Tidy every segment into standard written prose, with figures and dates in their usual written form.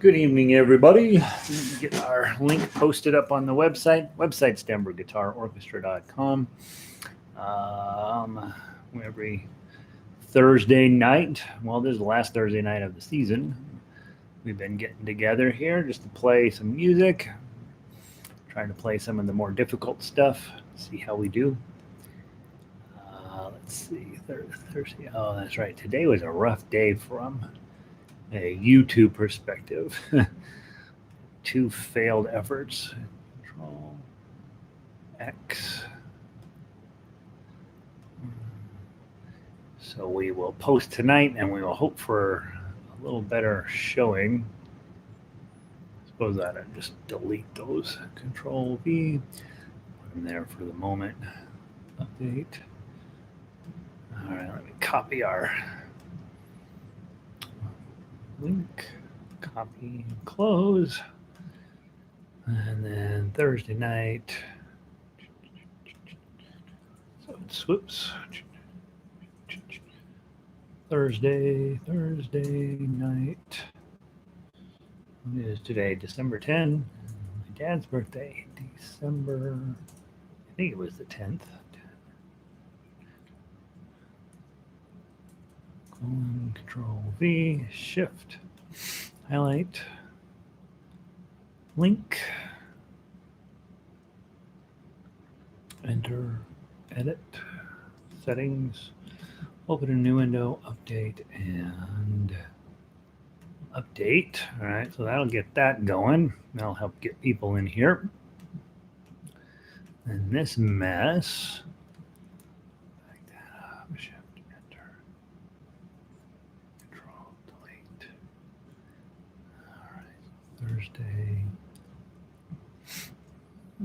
Good evening, everybody. Get our link posted up on the website. Website's denverguitarorchestra.com. Every Thursday night, well, this is the last Thursday night of the season, we've been getting together here just to play some music, trying to play some of the more difficult stuff, see how we do. Let's see, Thursday. Oh, that's right. Today was a rough day from a YouTube perspective. 2 failed efforts. Control X. So we will post tonight and we will hope for a little better showing. I suppose that I'd just delete those. Control V. Put them there for the moment. Update. All right, let me copy our link, copy, close, and then Thursday night. So it's whoops. Thursday night. It is today, December 10. My dad's birthday, December. I think it was the 10th. Control V, Shift, highlight, link, enter, edit, settings, open a new window, update, and update. All right, so that'll get that going. That'll help get people in here. And this mess, back that up, Shift, enter. Thursday.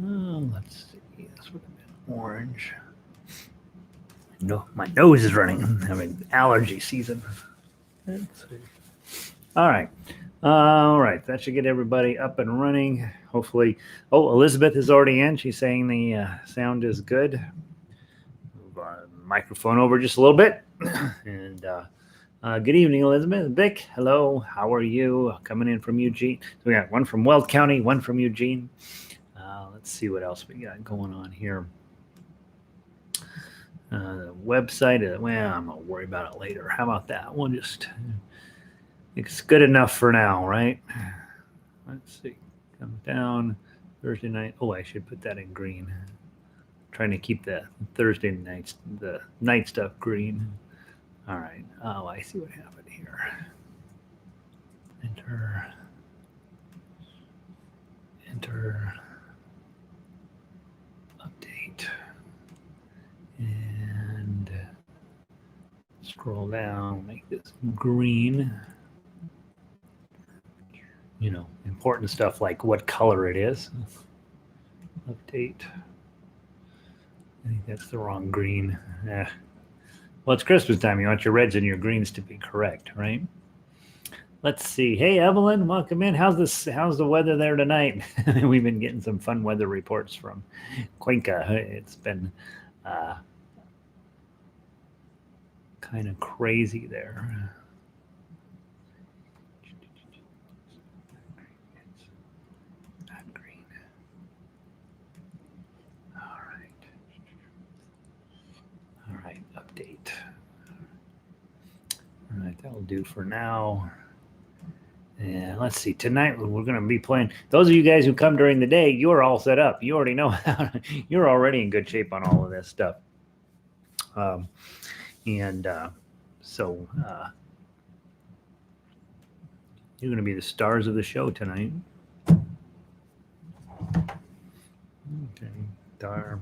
Oh, let's see. This would have been orange. No, my nose is running. I'm having allergy season. Let's see. All right. That should get everybody up and running. Hopefully. Oh, Elizabeth is already in. She's saying the sound is good. Move our microphone over just a little bit. And good evening, Elizabeth. Vic, hello. How are you? Coming in from Eugene. So we got one from Weld County, one from Eugene. Let's see what else we got going on here. The website, well, I'm going to worry about it later. How about that? We'll just, it's good enough for now, right? Let's see. Come down Thursday night. Oh, I should put that in green. Trying to keep the Thursday nights, the night stuff green. All right. Oh, I see what happened here. Enter. Update. And scroll down, make this green. You know, important stuff like what color it is. Update. I think that's the wrong green. Well, it's Christmas time. You want your reds and your greens to be correct, right? Let's see. Hey, Evelyn, welcome in. How's the weather there tonight? We've been getting some fun weather reports from Cuenca. It's been kind of crazy there. Not green. All right, update. All right, that'll do for now. And let's see, tonight we're going to be playing. Those of you guys who come during the day, you're all set up. You already know how to, you're already in good shape on all of this stuff. So you're going to be the stars of the show tonight. Okay, dar.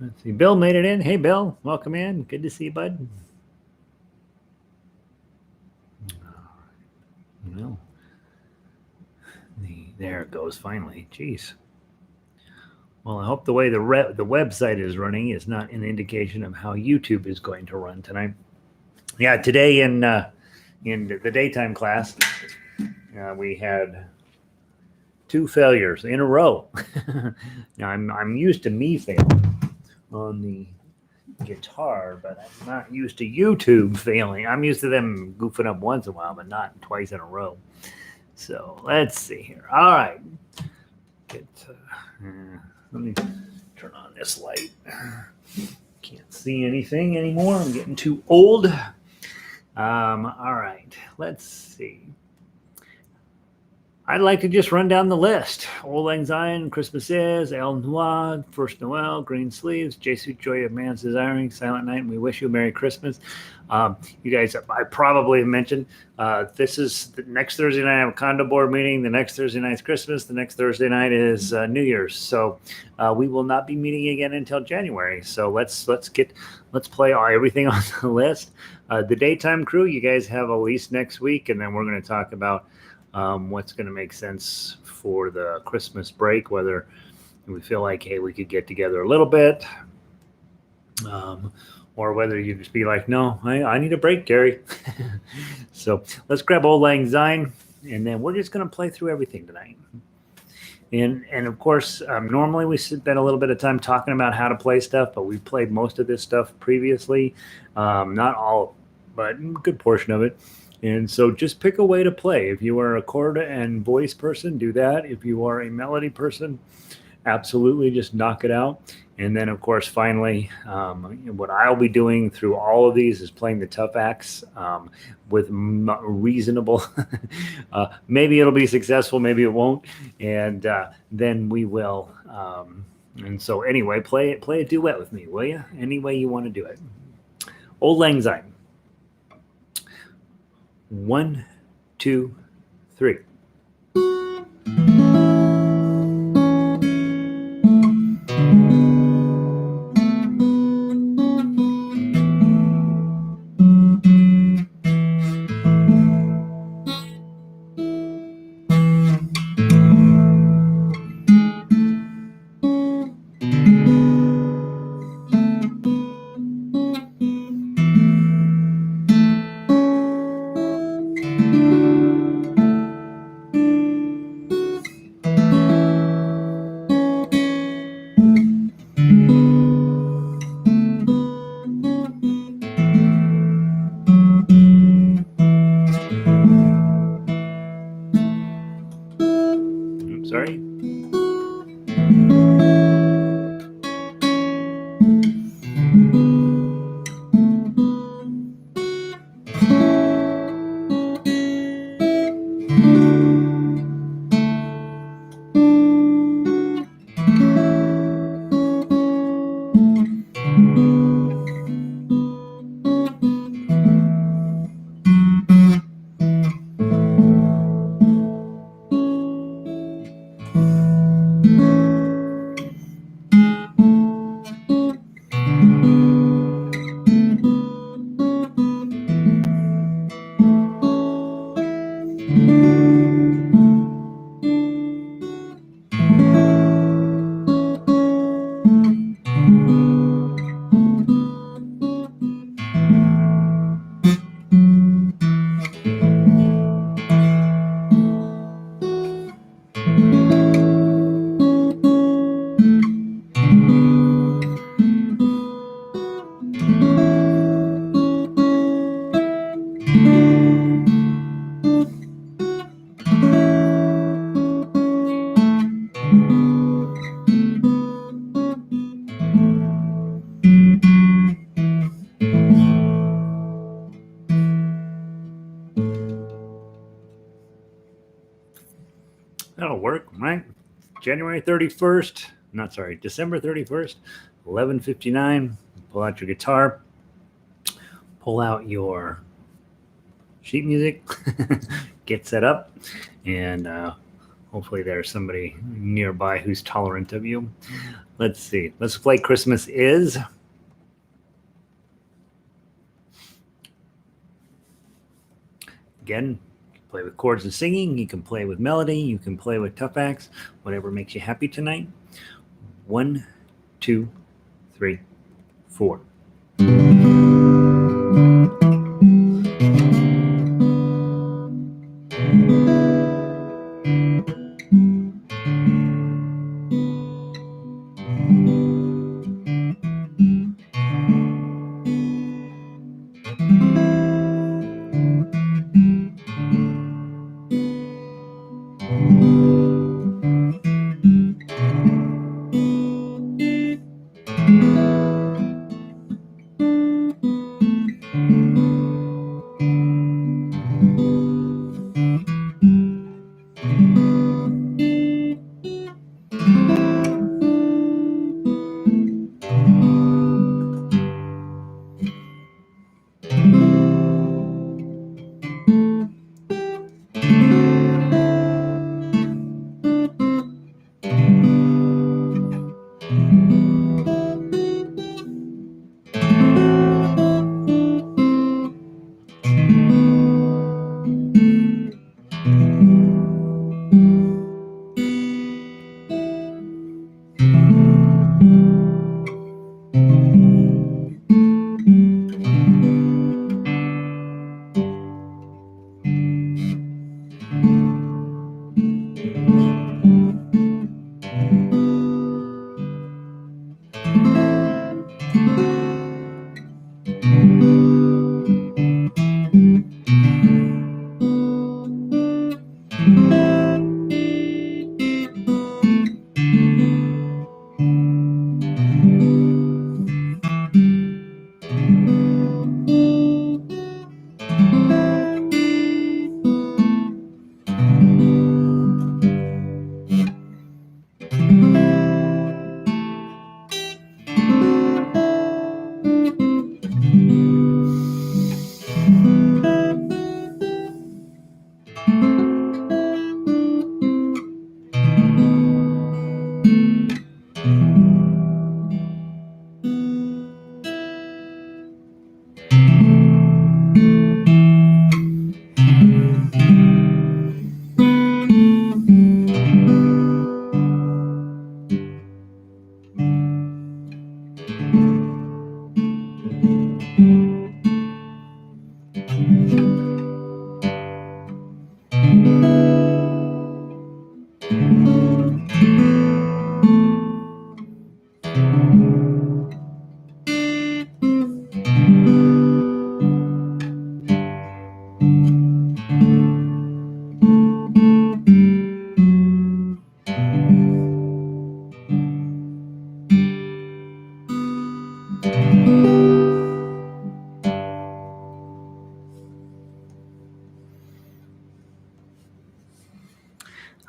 Let's see. Bill made it in. Hey, Bill. Welcome in. Good to see you, bud. Well, there it goes finally. Jeez. Well, I hope the way the website is running is not an indication of how YouTube is going to run tonight. Yeah, today in the daytime class, we had 2 failures in a row. Now I'm used to me failing on the guitar, but I'm not used to YouTube failing. I'm used to them goofing up once in a while, but not twice in a row. So let's see here. All right. Let me turn on this light. Can't see anything anymore. I'm getting too old. All right. Let's see. I'd like to just run down the list. Old Lang Syne, Christmas Is, El Noir, First Noel, Green Sleeves, Jesu Joy of Man's Desiring, Silent Night, and We Wish You a Merry Christmas. You guys, I probably have mentioned, this is the next Thursday night I have a condo board meeting. The next Thursday night is Christmas. The next Thursday night is New Year's. So we will not be meeting again until January. So let's play everything on the list. The daytime crew, you guys have Elise next week, and then we're going to talk about what's going to make sense for the Christmas break, whether we feel like, hey, we could get together a little bit, or whether you just be like, no, I need a break, Gary. So let's grab Old Lang Syne, and then we're just going to play through everything tonight. And of course, normally we spend a little bit of time talking about how to play stuff, but we've played most of this stuff previously. Not all, but a good portion of it. And so just pick a way to play. If you are a chord and voice person, do that. If you are a melody person, absolutely just knock it out. And then, of course, finally, what I'll be doing through all of these is playing the tough acts with reasonable. Maybe it'll be successful, maybe it won't. And then we will. And so anyway, play a duet with me, will you? Any way you want to do it. Old Lang Syne. 1, 2, 3. Sorry. That'll work, right? December 31st, 11:59. Pull out your guitar, pull out your sheet music, get set up, and hopefully there's somebody nearby who's tolerant of you. Let's see. Let's play Christmas Is. Again, play with chords and singing. You can play with melody. You can play with tough acts. Whatever makes you happy tonight. 1, 2, 3, 4.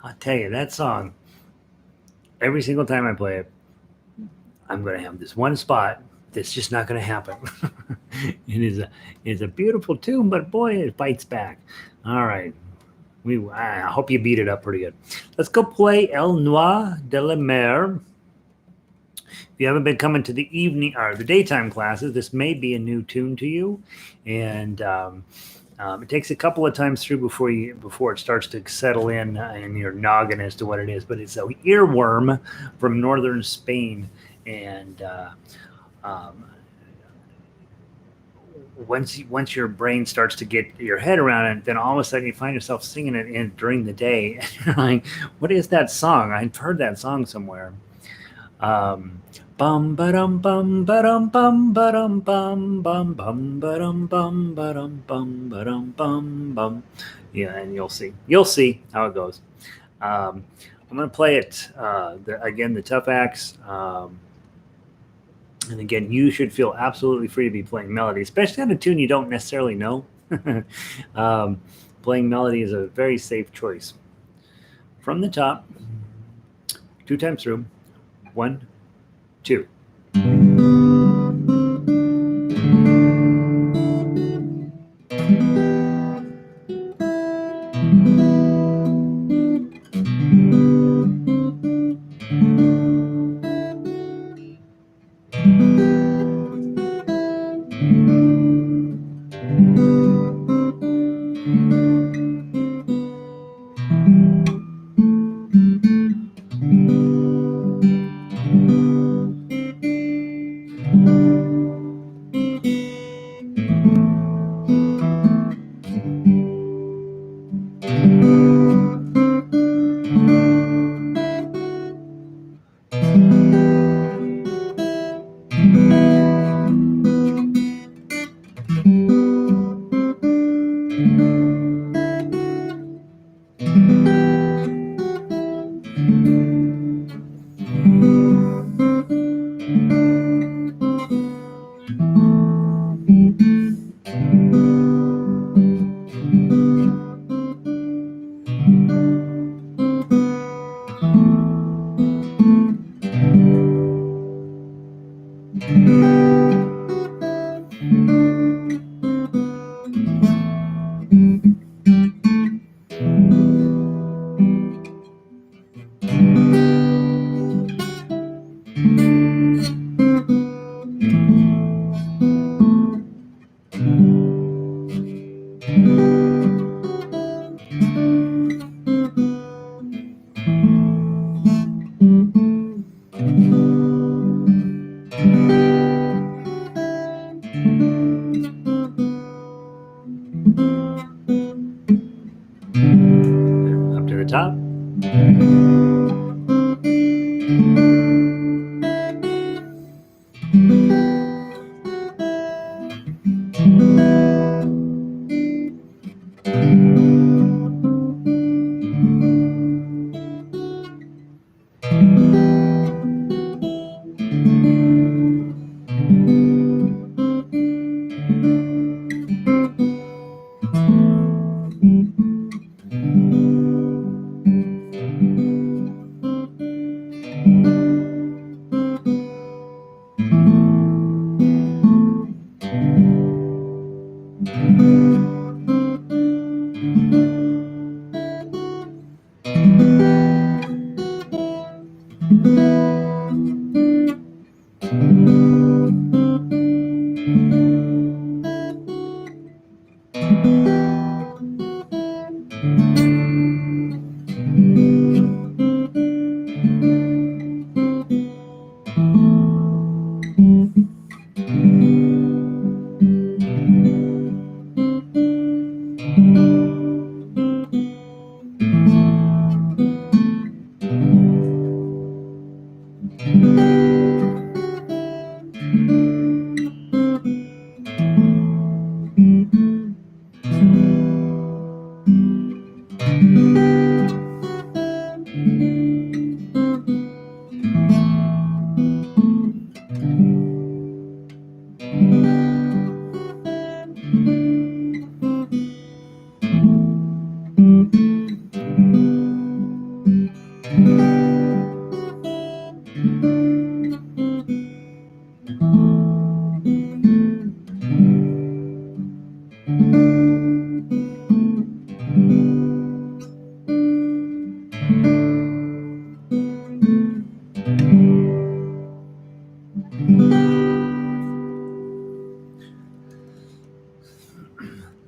I'll tell you, that song, every single time I play it, I'm going to have this one spot that's just not going to happen. It is a beautiful tune, but boy, it bites back. All right. I hope you beat it up pretty good. Let's go play El Noir De La Mer. If you haven't been coming to the evening or the daytime classes, this may be a new tune to you, and it takes a couple of times through before it starts to settle in your noggin as to what it is. But it's an earworm from northern Spain, and um, once your brain starts to get your head around it, then all of a sudden you find yourself singing it during the day. And you're like, what is that song? I've heard that song somewhere. Bum ba-dum bum ba-dum bum ba-dum bum bum bum ba-dum bum ba-dum bum ba-dum bum bum. Yeah, and you'll see how it goes. I'm gonna play it again, the tough axe. And again, you should feel absolutely free to be playing melody, especially on a tune you don't necessarily know. Playing melody is a very safe choice. From the top, 2 times through, 1, 2. Up to the top.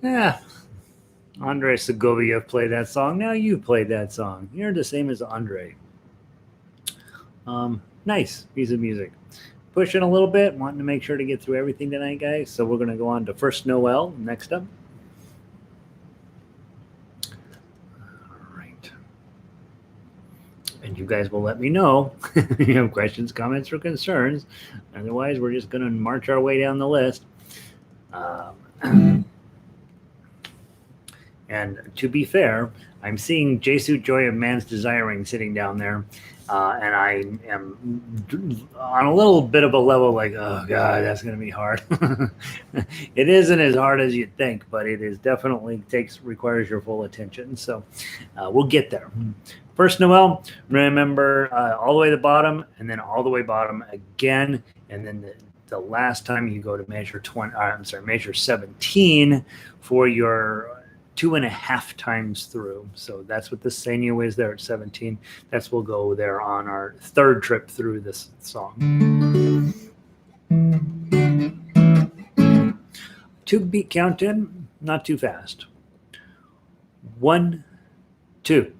Yeah. Andre Segovia played that song. Now you played that song. You're the same as Andre. Nice piece of music. Pushing a little bit, wanting to make sure to get through everything tonight, guys. So we're going to go on to First Noel next up. All right. And you guys will let me know if you have questions, comments, or concerns. Otherwise, we're just going to march our way down the list. And to be fair, I'm seeing Jesu Joy of Man's Desiring sitting down there. And I am on a little bit of a level like, oh, God, that's going to be hard. It isn't as hard as you'd think, but it is definitely requires your full attention. So we'll get there. First Noel, remember all the way to the bottom and then all the way bottom again. And then the last time you go to measure 17 for your 2.5 times through. So that's what the Senyo is there at 17. That's we'll go there on our third trip through this song. 2-beat count in, not too fast. 1, 2.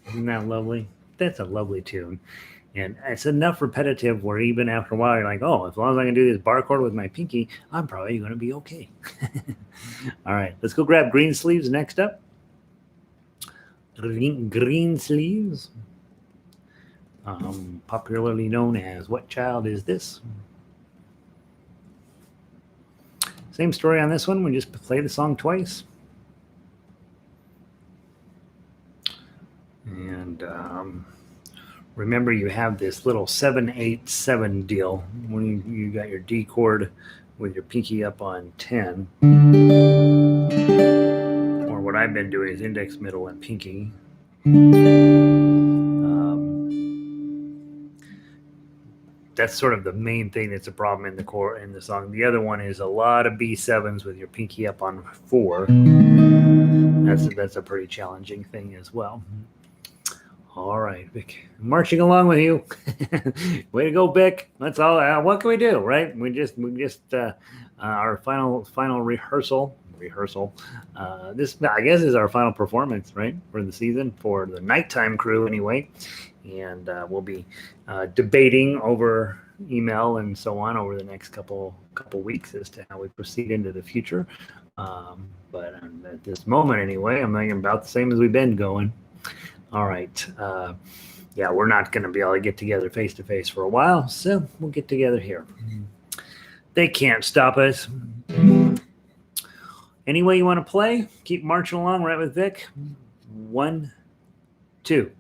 Isn't that lovely? That's a lovely tune. And it's enough repetitive where even after a while you're like, oh, as long as I can do this bar chord with my pinky, I'm probably going to be okay. All right, let's go grab Green Sleeves next up. Green Sleeves, popularly known as What Child Is This? Same story on this one. We just play the song twice. And And remember, you have this little 7-8-7 deal when you got your D chord with your pinky up on 10. Or what I've been doing is index, middle, and pinky. That's sort of the main thing that's a problem in the song. The other one is a lot of B7s with your pinky up on 4. That's a pretty challenging thing as well. All right, Vic, marching along with you. Way to go, Vic. That's all. What can we do, right? We just our final rehearsal. This, I guess, is our final performance, right, for the season, for the nighttime crew anyway. And we'll be debating over email and so on over the next couple weeks as to how we proceed into the future. But at this moment anyway, I'm thinking about the same as we've been going. All right. Yeah, we're not going to be able to get together face to face for a while, so we'll get together here. They can't stop us. Any way you want to play, keep marching along right with Vic. 1, 2.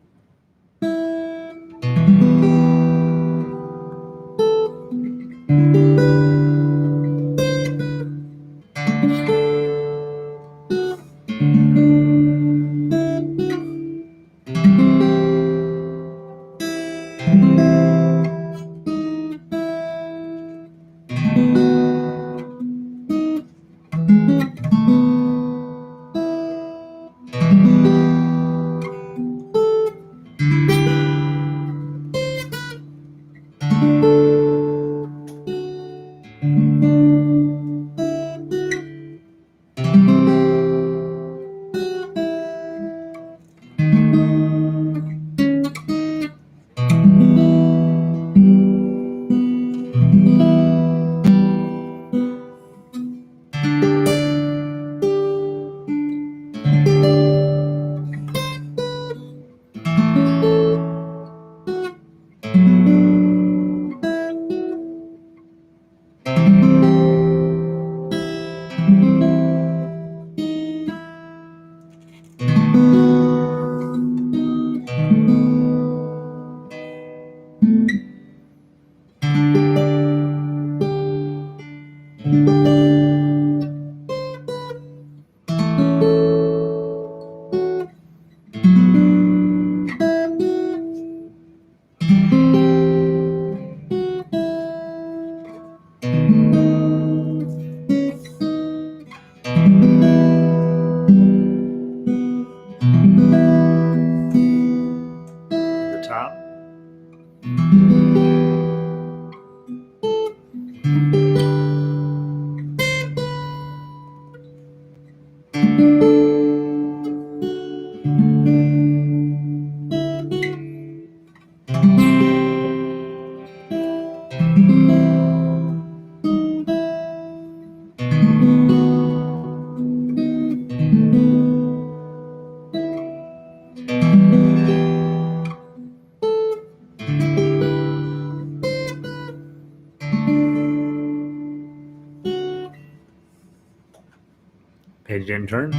Page didn't turn.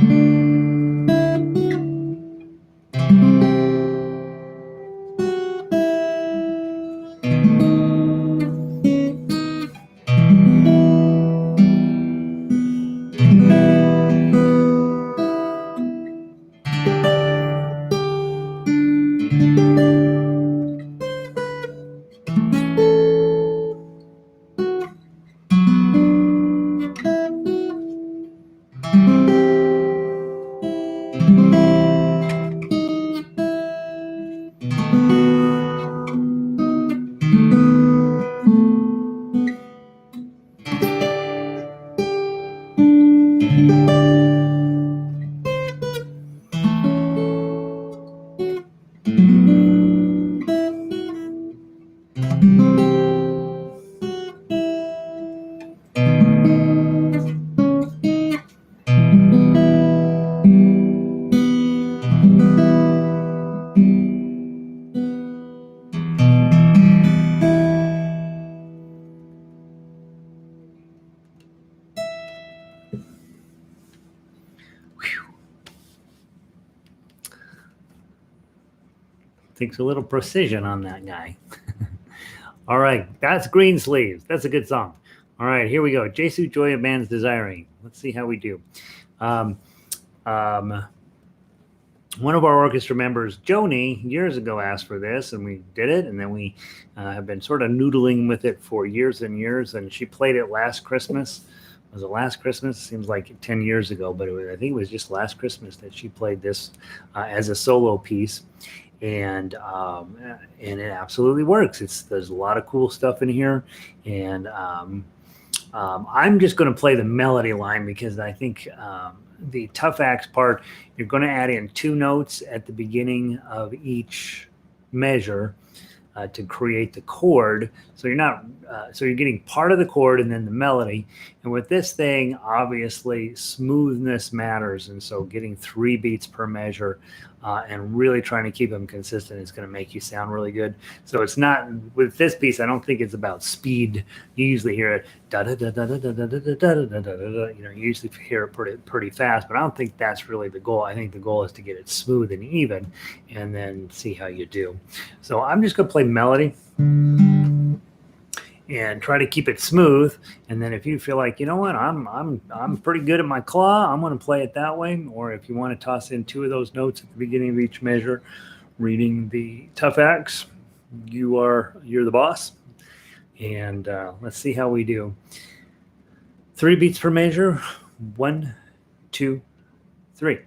Takes a little precision on that guy. All right, that's Greensleeves. That's a good song. All right, here we go. Jesu Joy of Man's Desiring. Let's see how we do. One of our orchestra members, Joni, years ago asked for this, and we did it, and then we have been sort of noodling with it for years and years, and she played it last Christmas. Was it last Christmas? It seems like 10 years ago, but I think it was just last Christmas that she played this as a solo piece. And it absolutely works. There's a lot of cool stuff in here, and I'm just going to play the melody line because I think the tough axe part, you're going to add in 2 notes at the beginning of each measure to create the chord. So you're not, so you're getting part of the chord and then the melody. And with this thing, obviously smoothness matters. And so getting 3 beats per measure and really trying to keep them consistent is going to make you sound really good. So it's not, with this piece, I don't think it's about speed. You usually hear it da da da da da da da da da da da da da. You know, you usually hear it pretty fast, but I don't think that's really the goal. I think the goal is to get it smooth and even, and then see how you do. So I'm just going to play melody and try to keep it smooth. And then if you feel like, you know what, I'm pretty good at my claw, I'm going to play it that way. Or if you want to toss in 2 of those notes at the beginning of each measure, reading the tough axe, you're the boss. And let's see how we do. 3 beats per measure. 1, 2, 3.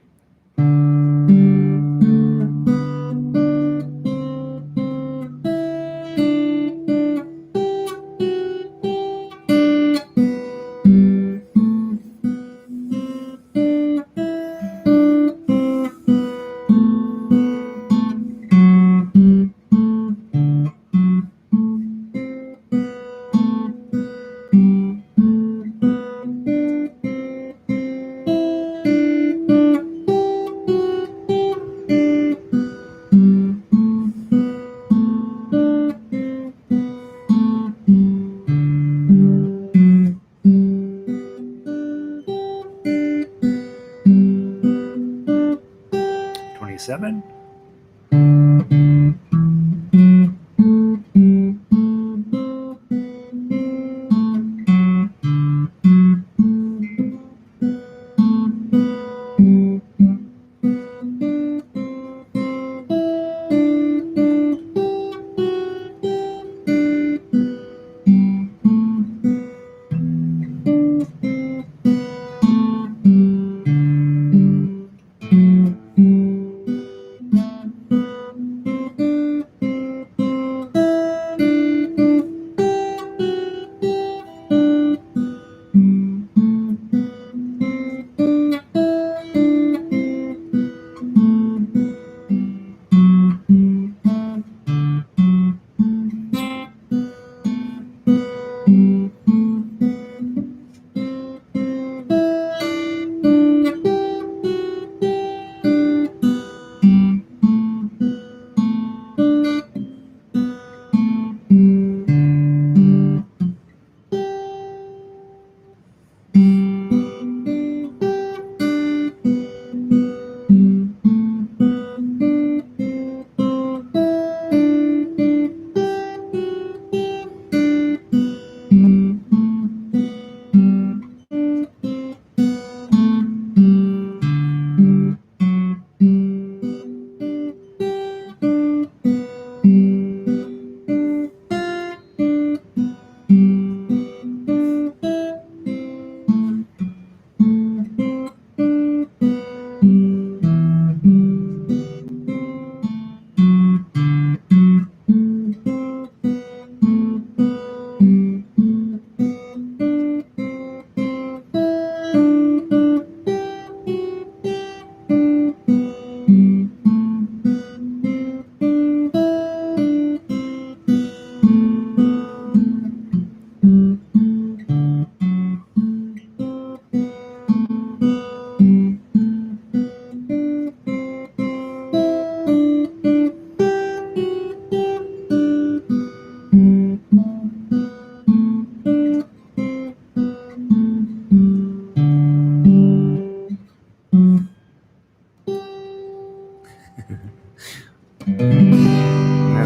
Seven.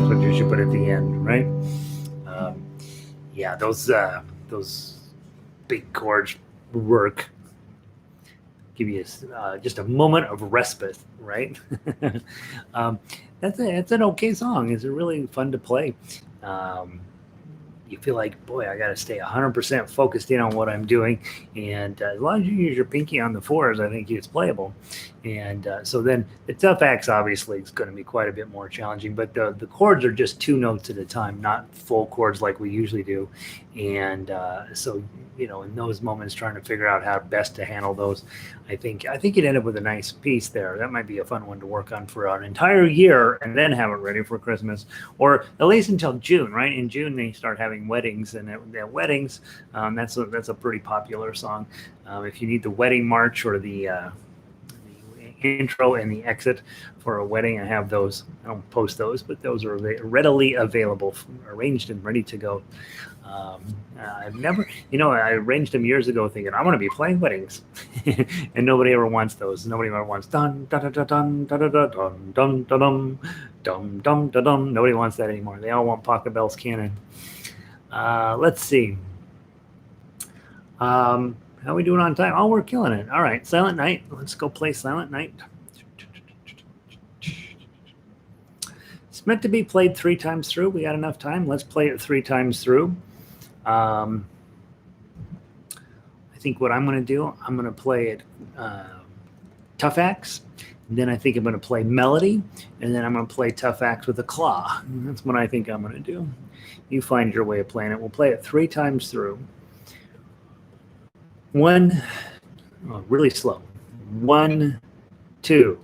That's what you should put at the end, right? Yeah, those big chords work. Give you just a moment of respite, right? That's an okay song. It's really fun to play. You feel like, boy, I got to stay 100% focused in on what I'm doing. And as long as you use your pinky on the fours, I think it's playable. And so then the tough X obviously is going to be quite a bit more challenging, but the chords are just 2 notes at a time, not full chords like we usually do. And so, in those moments, trying to figure out how best to handle those, I think you'd end up with a nice piece there. That might be a fun one to work on for an entire year and then have it ready for Christmas, or at least until June, right? In June, they start having weddings, and at weddings, that's a pretty popular song. If you need the wedding march or the intro and the exit for a wedding, I have those. I don't post those, but those are readily available, arranged and ready to go. I've never, I arranged them years ago thinking I'm going to be playing weddings, and nobody ever wants those. Nobody ever wants dun dun dun dun dun dun dun dun dun dun dum dum dum dum. Nobody wants that anymore. They all want Pachelbel's canon. Let's see. How are we doing on time? Oh, we're killing it. All right, Silent Night. Let's go play Silent Night. It's meant to be played 3 times through. We got enough time. Let's play it 3 times through. I think what I'm going to do, I'm going to play it Tough Axe. Then I think I'm going to play Melody. And then I'm going to play Tough Axe with a claw. That's what I think I'm going to do. You find your way of playing it. We'll play it 3 times through. Really slow. 1, 2.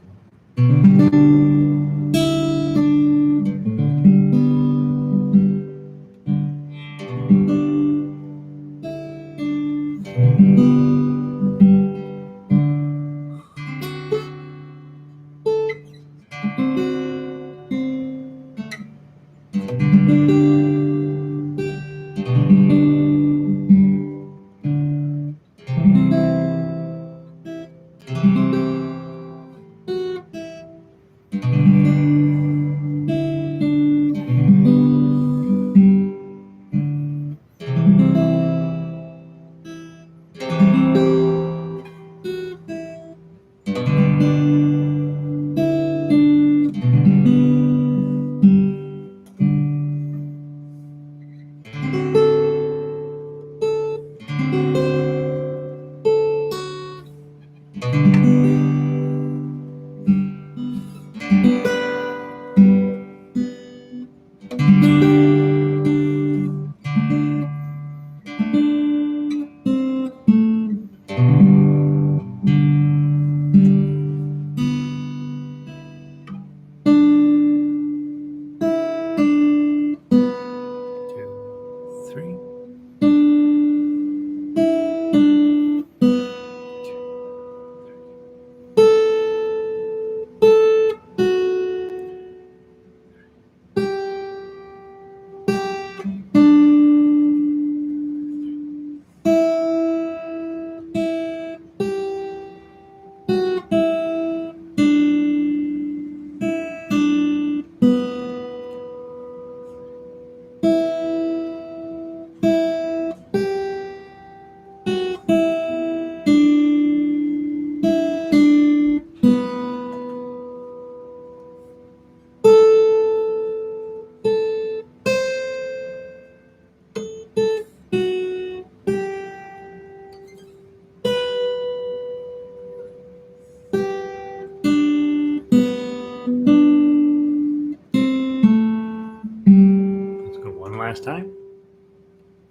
Last time.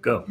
Go.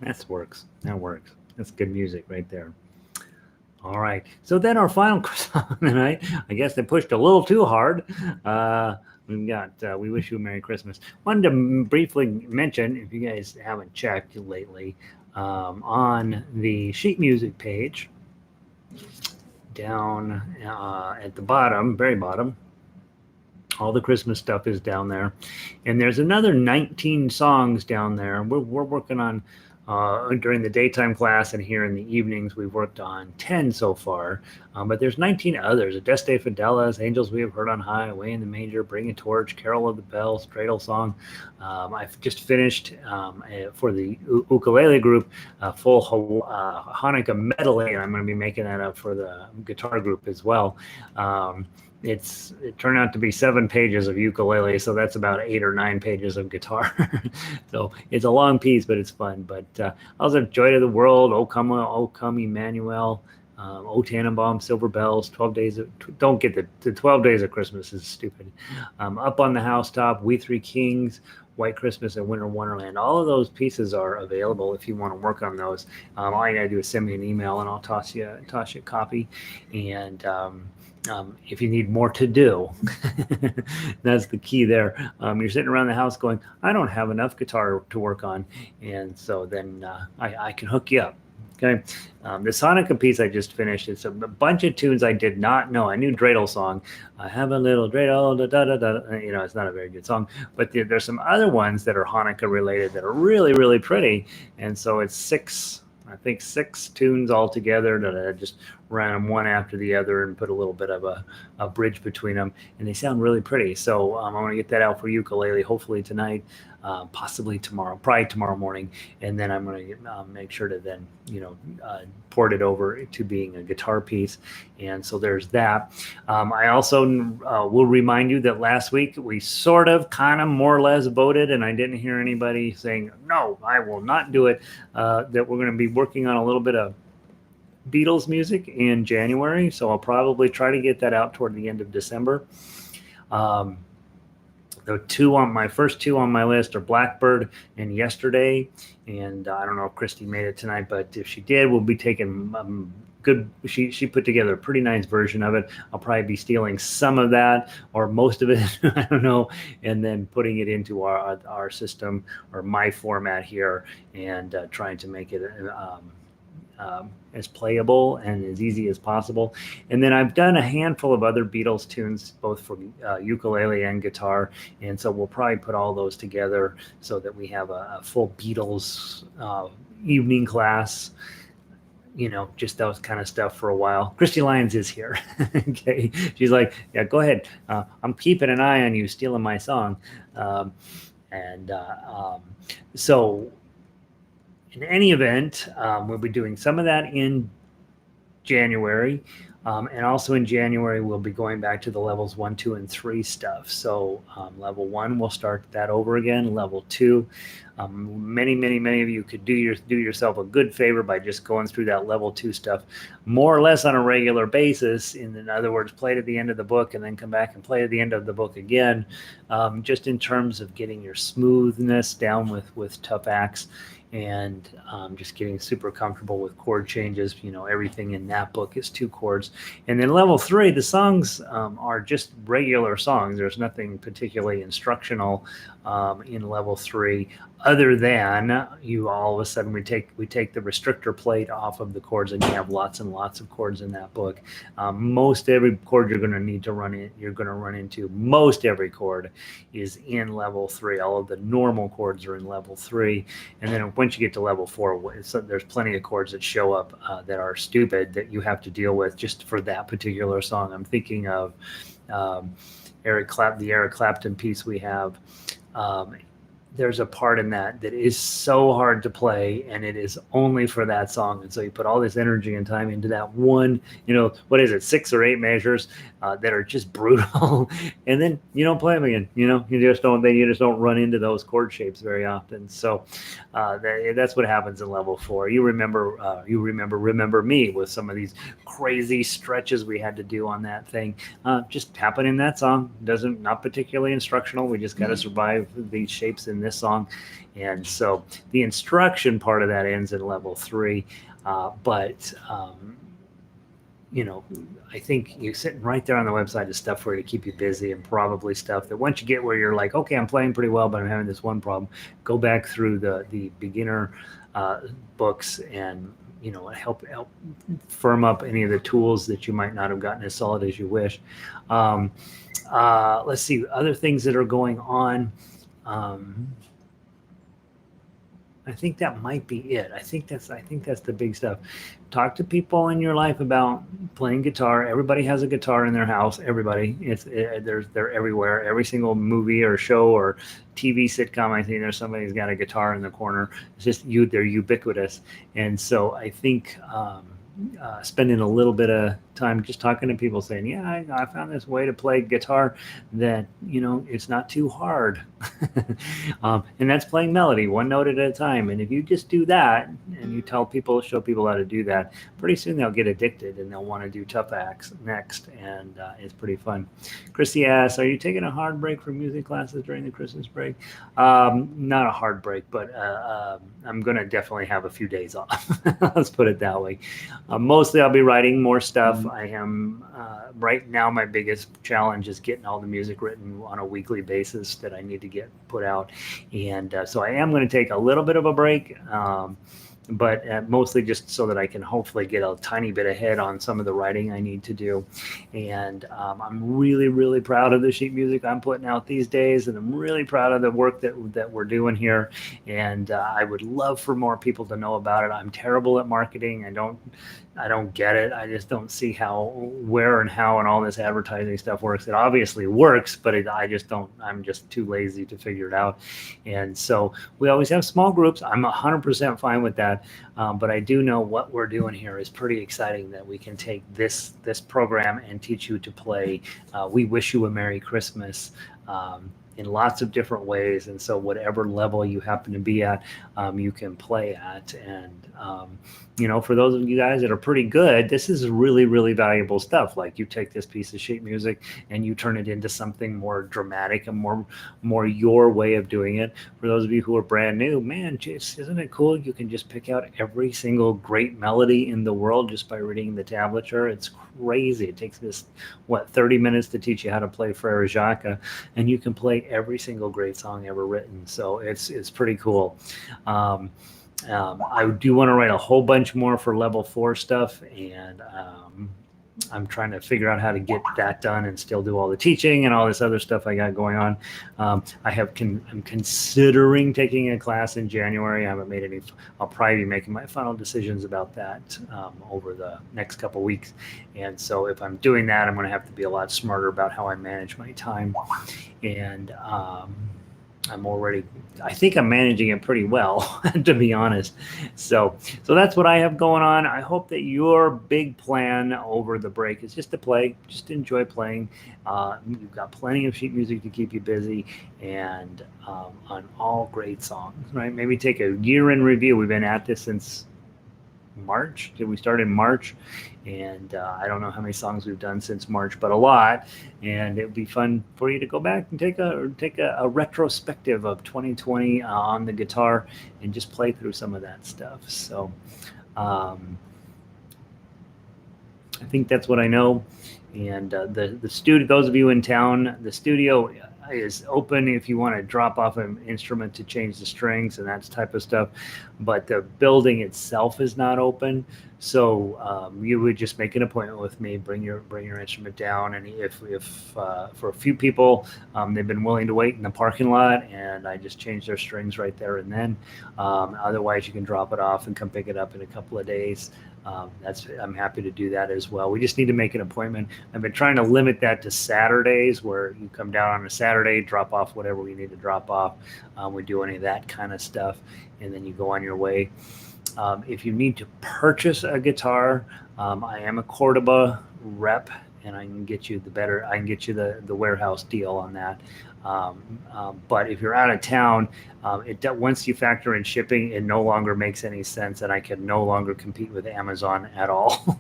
That works. That works. That's good music right there. All right. So then our final song tonight, I guess they pushed a little too hard. We've got We Wish You a Merry Christmas. Wanted to briefly mention, if you guys haven't checked lately, on the sheet music page, down at the bottom, very bottom, all the Christmas stuff is down there. And there's another 19 songs down there. We're working on, during the daytime class and here in the evenings, we've worked on 10 so far. But there's 19 others. Adeste Fideles, Angels We Have Heard on High, Away in the Manger, Bring a Torch, Carol of the Bells, Dreidel Song. I've just finished for the ukulele group a full Hanukkah medley, and I'm going to be making that up for the guitar group as well. It turned out to be 7 pages of ukulele, so that's about 8 or 9 pages of guitar. So it's a long piece, but it's fun. But also Joy to the World, O Come Emmanuel, O Tannenbaum, Silver Bells, 12 Days of, don't get the 12 Days of Christmas is stupid. Up on the Housetop, We Three Kings, White Christmas, and Winter Wonderland. All of those pieces are available if you want to work on those. All you gotta do is send me an email and I'll toss you a copy. And if you need more to do, that's the key there. You're sitting around the house going, I don't have enough guitar to work on. And so then I can hook you up. Okay. The Hanukkah piece I just finished, it's a bunch of tunes I did not know. I knew Dreidel Song. I have a little Dreidel, da, da, da, da. You know, it's not a very good song, but there's some other ones that are Hanukkah related that are really, really pretty. And so it's 6 tunes all together that I just ran them one after the other and put a little bit of a bridge between them, and they sound really pretty. So I want to get that out for ukulele, hopefully tonight, possibly tomorrow, probably tomorrow morning, and then I'm going to make sure to then port it over to being a guitar piece. And so there's that. I also will remind you that last week we sort of kind of more or less voted, and I didn't hear anybody saying no, I will not do it, that we're going to be working on a little bit of Beatles music in January, so I'll probably try to get that out toward the end of December. My first 2 on my list are Blackbird and Yesterday, and I don't know if Christy made it tonight, but if she did, we'll be taking she put together a pretty nice version of it. I'll probably be stealing some of that or most of it, I don't know, and then putting it into our system or my format here and trying to make it as playable and as easy as possible. And then I've done a handful of other Beatles tunes, both for ukulele and guitar. And so we'll probably put all those together so that we have a full Beatles evening class, just those kind of stuff for a while. Christy Lyons is here. Okay. She's like, yeah, go ahead. I'm keeping an eye on you stealing my song. So in any event, we'll be doing some of that in January. And also in January, we'll be going back to the levels 1, 2, and 3 stuff. So level 1, we'll start that over again. Level 2, many of you could do yourself a good favor by just going through that level 2 stuff more or less on a regular basis. In other words, play it at the end of the book and then come back and play at the end of the book again, just in terms of getting your smoothness down with tough acts. And just getting super comfortable with chord changes. Everything in that book is 2 chords. And then level 3, the songs are just regular songs. There's nothing particularly instructional in level 3, other than all of a sudden we take the restrictor plate off of the chords, and you have lots and lots of chords in that book. Most every chord you're going to need to run into, most every chord is in level 3. All of the normal chords are in level 3. And then once you get to level 4, there's plenty of chords that show up that are stupid that you have to deal with just for that particular song. I'm thinking of the Eric Clapton piece we have. There's a part in that is so hard to play, and it is only for that song. And so you put all this energy and time into that one, what is it, 6 or 8 measures that are just brutal. And then you don't play them again. You just don't run into those chord shapes very often. So that's what happens in level 4. You remember me with some of these crazy stretches we had to do on that thing. Just happen in that song. Not particularly instructional. We just got to survive these shapes in in this song. And so the instruction part of that ends in level 3. But I think you're sitting right there on the website is stuff for you to keep you busy, and probably stuff that once you get where you're like, okay, I'm playing pretty well, but I'm having this one problem, go back through the beginner books and help firm up any of the tools that you might not have gotten as solid as you wish. Let's see other things that are going on. I think that might be it. I think that's the big stuff. Talk to people in your life about playing guitar. Everybody has a guitar in their house. Everybody, they're everywhere. Every single movie or show or TV sitcom, I think there's somebody who's got a guitar in the corner. It's just they're ubiquitous. And so I think spending a little bit of time just talking to people, saying, yeah, I found this way to play guitar that it's not too hard. And that's playing melody one note at a time. And if you just do that and you show people how to do that, pretty soon they'll get addicted and they'll want to do tough acts next. And it's pretty fun. Christy asks, are you taking a hard break from music classes during the Christmas break? Not a hard break, but I'm going to definitely have a few days off. Let's put it that way. Mostly I'll be writing more stuff. I am right now, my biggest challenge is getting all the music written on a weekly basis that I need to get put out. And so I am going to take a little bit of a break, but mostly just so that I can hopefully get a tiny bit ahead on some of the writing I need to do. And I'm really, really proud of the sheet music I'm putting out these days, and I'm really proud of the work that we're doing here. And I would love for more people to know about it. I'm terrible at marketing. I don't get it. I just don't see where and how and all this advertising stuff works. It obviously works, but I just don't. I'm just too lazy to figure it out. And so we always have small groups. I'm 100% fine with that. But I do know what we're doing here is pretty exciting, that we can take this program and teach you to play We Wish You a Merry Christmas in lots of different ways. And so whatever level you happen to be at, you can play at. And for those of you guys that are pretty good, this is really, really valuable stuff. Like, you take this piece of sheet music and you turn it into something more dramatic and more your way of doing it. For those of you who are brand new, man, isn't it cool? You can just pick out every single great melody in the world just by reading the tablature. It's crazy. It takes 30 minutes to teach you how to play Frere Jacques, and you can play every single great song ever written. So it's pretty cool. I do want to write a whole bunch more for level 4 stuff, and I'm trying to figure out how to get that done and still do all the teaching and all this other stuff I got going on. I'm considering taking a class in January. I haven't made any. I'll probably be making my final decisions about that over the next couple weeks. And so if I'm doing that, I'm going to have to be a lot smarter about how I manage my time. And I think I'm managing it pretty well, to be honest. So that's what I have going on. I hope that your big plan over the break is just to play, just enjoy playing. You've got plenty of sheet music to keep you busy, and on all great songs, right? Maybe take a year in review. We've been at this since March. Did we start in March? And I don't know how many songs we've done since March, but a lot. And it would be fun for you to go back and take a retrospective of 2020 on the guitar and just play through some of that stuff. So I think that's what I know. And the studio, those of you in town, the studio is open if you want to drop off an instrument to change the strings and that type of stuff, but the building itself is not open. So you would just make an appointment with me, bring your instrument down, and if for a few people, they've been willing to wait in the parking lot, and I just change their strings right there and then. Otherwise, you can drop it off and come pick it up in a couple of days. I'm happy to do that as well. We just need to make an appointment. I've been trying to limit that to Saturdays, where you come down on a Saturday, drop off whatever we need to drop off. We do any of that kind of stuff, and then you go on your way. If you need to purchase a guitar, I am a Cordoba rep, and I can get you the warehouse deal on that. But if you're out of town, once you factor in shipping, it no longer makes any sense, and I can no longer compete with Amazon at all.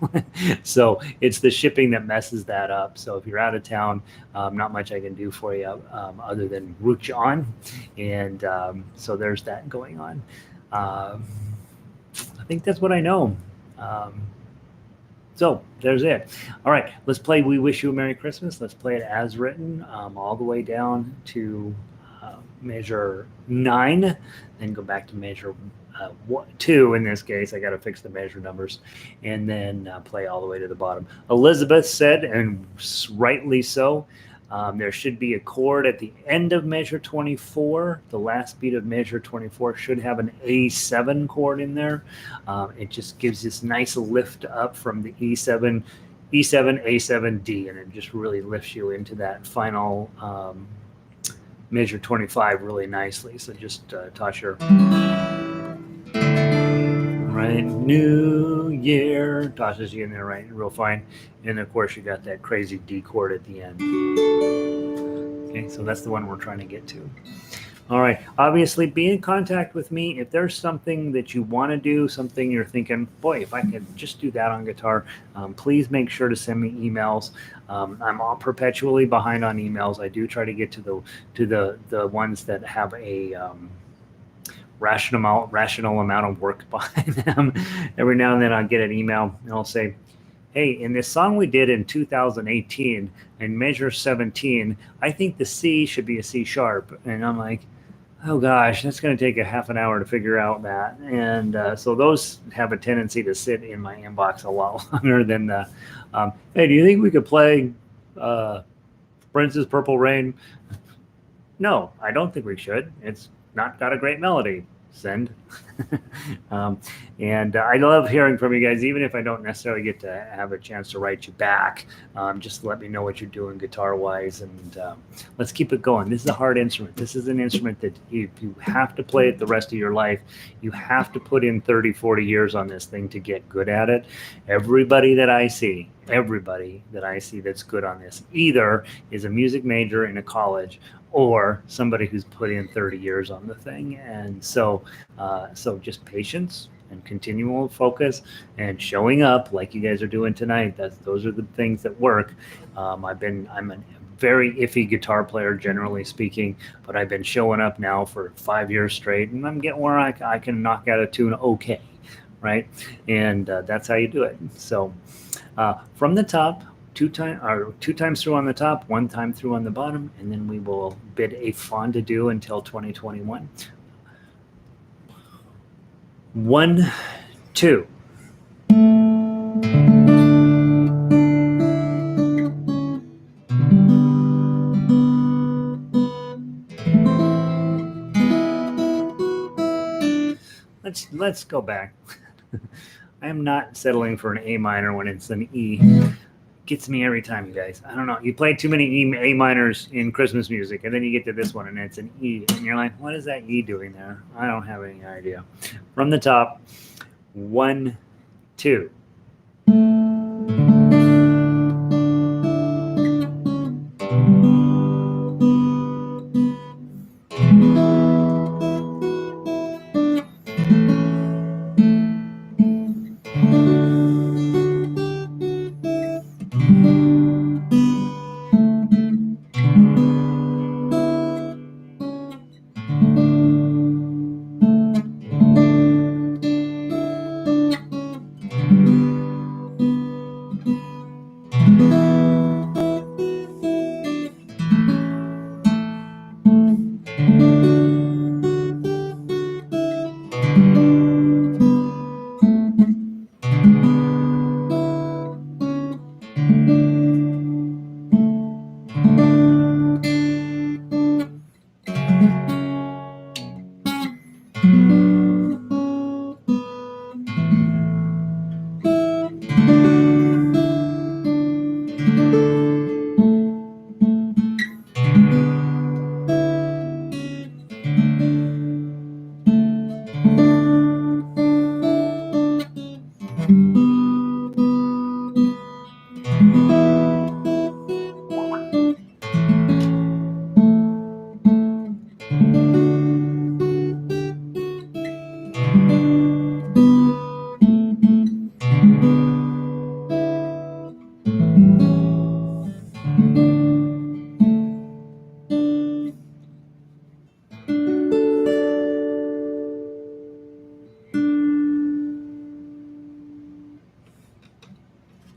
So it's the shipping that messes that up. So if you're out of town, not much I can do for you other than root you on, and so there's that going on. I think that's what I know. Um, so there's it. All right, let's play We Wish You a Merry Christmas. Let's play it as written, all the way down to measure 9, then go back to measure 2 in this case. I got to fix the measure numbers, and then play all the way to the bottom. Elizabeth said, and rightly so, there should be a chord at the end of measure 24. The last beat of measure 24 should have an A7 chord in there. It just gives this nice lift up from the E7, A7, D, and it just really lifts you into that final measure 25 really nicely. So just toss your right, New Year, tosses you in there right, real fine. And of course you got that crazy D chord at the end. Okay, so that's the one we're trying to get to. All right, obviously be in contact with me. If there's something that you want to do, something you're thinking, boy, if I could just do that on guitar, please make sure to send me emails. I'm all perpetually behind on emails. I do try to get to the ones that have a rational amount of work behind them. Every now and then I'll get an email and I'll say, hey, in this song we did in 2018 in measure 17, I think the C should be a C sharp. And I'm like, oh gosh, that's going to take a half an hour to figure out that. And so those have a tendency to sit in my inbox a lot longer than the, hey, do you think we could play Prince's Purple Rain? No, I don't think we should. It's not got a great melody. Send. And I love hearing from you guys, even if I don't necessarily get to have a chance to write you back. Just let me know what you're doing guitar wise, and let's keep it going. This is a hard instrument. This is an instrument that you have to play it the rest of your life. You have to put in 30, 40 years on this thing to get good at it. Everybody that I see that's good on this either is a music major in a college or somebody who's put in 30 years on the thing. And so just patience and continual focus and showing up like you guys are doing tonight. Those are the things that work. I'm a very iffy guitar player, generally speaking, but I've been showing up now for 5 years straight, and I'm getting where I can knock out a tune okay, right? And that's how you do it. So from the top, two times through on the top, 1 time through on the bottom, and then we will bid a fond adieu until 2021. 1, 2. Let's go back. I am not settling for an A minor when it's an E. Gets me every time, you guys. I don't know. You play too many A minors in Christmas music, and then you get to this one, and it's an E, and you're like, what is that E doing there? I don't have any idea. From the top, 1, 2.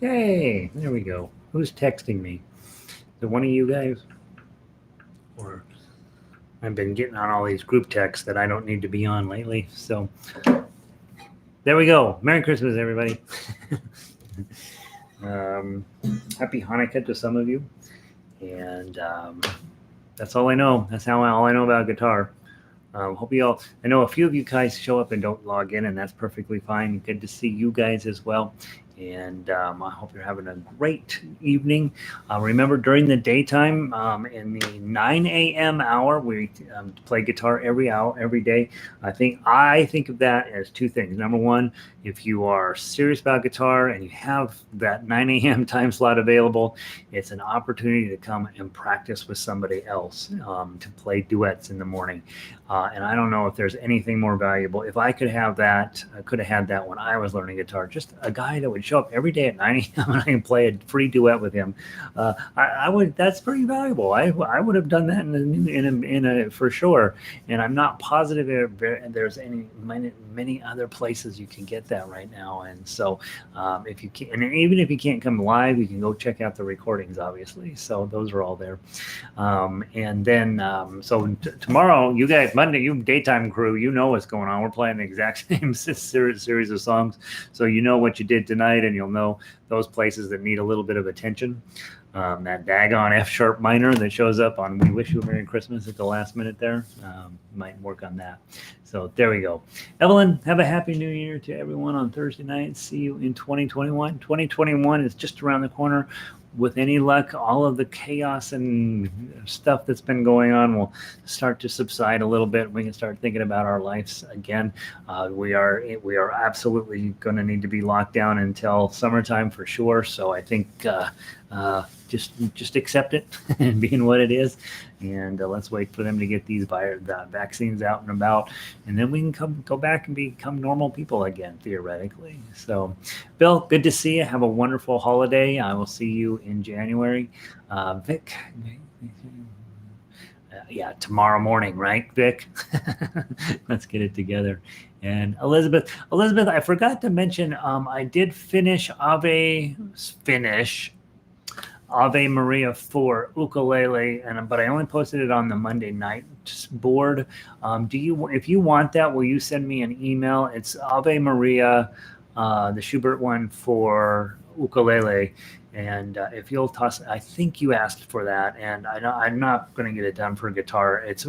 Yay! There we go. Who's texting me? Is it one of you guys? Or I've been getting on all these group texts that I don't need to be on lately. So there we go. Merry Christmas, everybody. Happy Hanukkah to some of you. And that's all I know. That's all I know about guitar. Hope you all. I know a few of you guys show up and don't log in, and that's perfectly fine. Good to see you guys as well. And I hope you're having a great evening. Remember, during the daytime, in the 9 a.m. hour, we play guitar every day. I think of that as two things. Number one, if you are serious about guitar and you have that 9 a.m. time slot available, it's an opportunity to come and practice with somebody else, to play duets in the morning. And I don't know if there's anything more valuable. If I could have that, I could have had that when I was learning guitar. Just a guy that would show up every day at 9 a.m. and I can play a free duet with him. I would. That's pretty valuable. I would have done that in a for sure. And I'm not positive there's many other places you can get that right now. And so if you can, and even if you can't come live, you can go check out the recordings, obviously. So those are all there. And then tomorrow, you guys, Monday, you daytime crew, you know what's going on. We're playing the exact same series of songs, so you know what you did tonight, and you'll know those places that need a little bit of attention. That daggone F sharp minor that shows up on "We Wish You a Merry Christmas" at the last minute there, might work on that. So there we go. Evelyn, have a happy New Year to everyone on Thursday night. See you in 2021. 2021 is just around the corner. With any luck, all of the chaos and stuff that's been going on will start to subside a little bit. We can start thinking about our lives again. We are absolutely going to need to be locked down until summertime for sure. So I think just accept it and being what it is, and let's wait for them to get these vaccines out and about, and then we can go back and become normal people again, theoretically. So, Bill, good to see you. Have a wonderful holiday. I will see you in January. Vic, yeah, tomorrow morning, right, Vic? Let's get it together. And Elizabeth, I forgot to mention, I did finish Ave Maria for ukulele, but I only posted it on the Monday night board. If you want that, will you send me an email? It's Ave Maria, the Schubert one for ukulele. And if you'll toss, I think you asked for that, and I'm not going to get it done for guitar. It's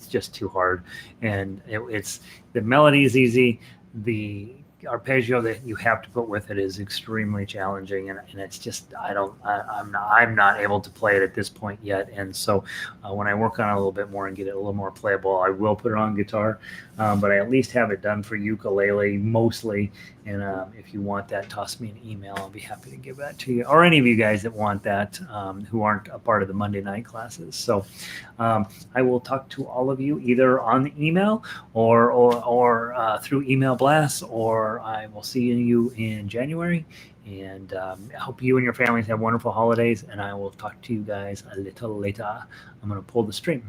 just too hard, and it's the melody is easy. The arpeggio that you have to put with it is extremely challenging, and it's just I'm not able to play it at this point yet. And so when I work on it a little bit more and get it a little more playable, I will put it on guitar, but I at least have it done for ukulele mostly. And if you want that, toss me an email. I'll be happy to give that to you, or any of you guys that want that, who aren't a part of the Monday night classes. So I will talk to all of you either on the email or through email blasts, or I will see you in January. And I hope you and your families have wonderful holidays, and I will talk to you guys a little later. I'm going to pull the string.